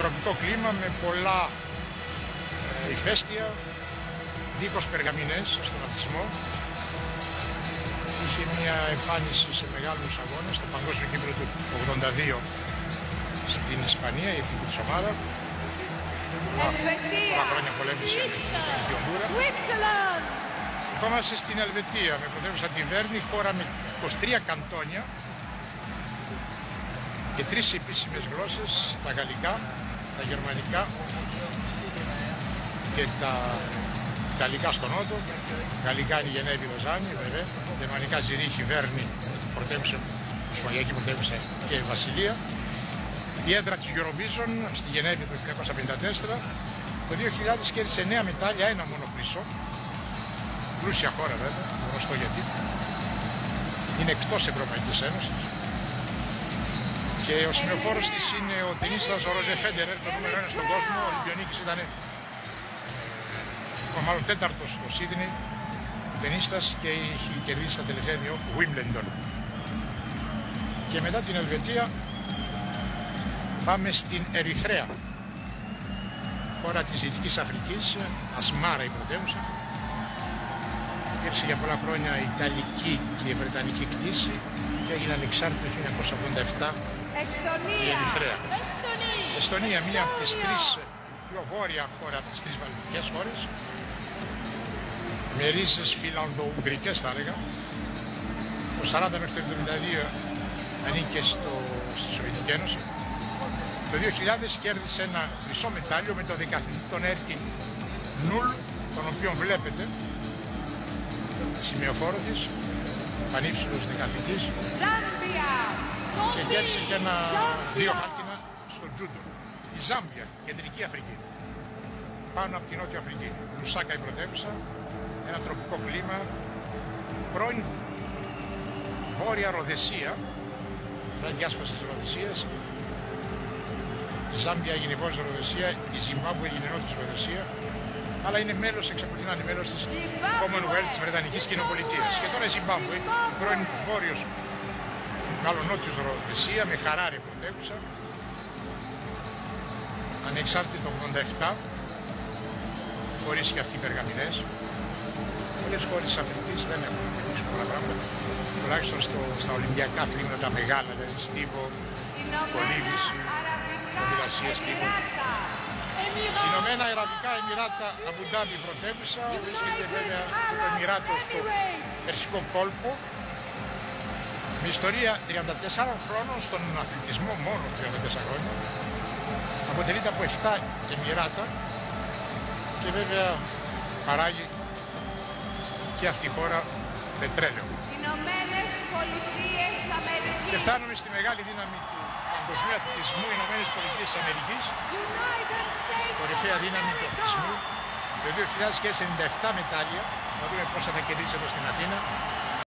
τροπικό κλίμα με πολλά ηφαίστεια, δίχως περγαμηνές στον αθλητισμό. Είχε μια εμφάνιση σε μεγάλους αγώνες, στο παγκόσμιο κύπελλο του 82 στην Ισπανία, η εθνική της ομάδα. Πολλά χρόνια πολέμησε με την Ονδούρα. Ερχόμαστε στην Ελβετία με πρωτεύουσα τη Βέρνη, χώρα με 23 καντόνια και 3 επίσημες γλώσσες, τα γαλλικά, τα γερμανικά και τα ιταλικά στο νότο. Γαλλικά είναι η Γενέβη, Λοζάνη, βέβαια. Γερμανικά Ζηρίχη, Βέρνη, πρωτεύουσα, Σφαγιακή πρωτεύουσα και Βασιλεία. Η έδρα της Eurovision στη Γενέβη το 1954. Το 2000 κέρδισε 9 μετάλλια, ένα μόνο χρυσό. Πλούσια χώρα βέβαια, γνωστό γιατί. Είναι εκτός Ευρωπαϊκής Ένωσης. Και ο σημειοφόρος της είναι ο τενίστας ο Ρότζερ Φέντερερ, το νούμερο 1 στον κόσμο. Ο Ολυμπιονίκης ήταν μάλλον τέταρτος στο Σίδνεϊ, τενίστας, και έχει κερδίσει τα τελευταία 2 Wimbledon. Και μετά την Ελβετία πάμε στην Ερυθρέα, χώρα της Δυτικής Αφρικής, Ασμάρα η πρωτεύουσα. Υπήρξε για πολλά χρόνια η Ιταλική και η Βρετανική κτήση και έγινε ανεξάρτητο το 1987 η Ερυθρέα. Εστονία, μία από τις 3 πιο βόρεια χώρα από τις 3 βαλτικές χώρες, με ρίζες φιλανδο-ουγγρικές θα έλεγα. Το 40 μέχρι το 72 ανήκε στη Σοβιετική Ένωση. Το 2000 κέρδισε ένα χρυσό μετάλλιο με τον δικαθητή τον Έρκιν Νουλ, τον οποίο βλέπετε, σημειοφόρο της, πανύψηλος δικαθητής, και κέρδισε και 2 χάλκινα στο τζούντο. Η Ζάμπια, Κεντρική Αφρική, πάνω από την Νότια Αφρική. Λουσάκα η πρωτεύουσα, ένα τροπικό κλίμα, πρώην Βόρεια Ροδεσία, μετά διάσπαση της Ροδεσίας. Η Ζάμπια έγινε Βόρεια Ροδεσία, η Ζιμπάμπουε έγινε Νότια Ροδεσία, αλλά είναι μέλος, εξακολουθεί να είναι μέλος της Commonwealth της Βρετανικής Κοινοπολιτείας. Και τώρα η Ζιμπάμπουε, πρώην Βόρειος, μάλλον Νότιος Ροδεσία, με Χαράρε πρωτεύουσα, ανεξάρτητη το 87, χωρίς και αυτοί οι περγαμηνές. Πολλές χώρες της Αφρικής δεν έχουν πετύχει πολλά πράγματα, τουλάχιστον στα Ολυμπιακά αθλήματα τα μεγάλα, δηλαδή Στίβο, Κολύβηση, Ποδηλασία Στίβο. Ηνωμένα Αραβικά Εμιράτα, Αμπουντάμπι πρωτεύουσα, βρίσκεται βέβαια το Εμιράτο στο Περσικό κόλπο, με ιστορία 34 χρόνων στον αθλητισμό, μόνο 34 χρόνια. Αποτελείται από 7 Εμιράτα και βέβαια παράγει και αυτή η χώρα πετρέλαιο. Ηνωμένες Πολιτείες Αμερικής. Και φτάνουμε στη μεγάλη δύναμη του παγκοσμίου αθλητισμού, Ηνωμένες Πολιτείες Αμερικής, κορυφαία δύναμη του αθλητισμού. Το 2000 και 97 μετάλλια, θα δούμε πόσα θα κερδίσει εδώ στην Αθήνα.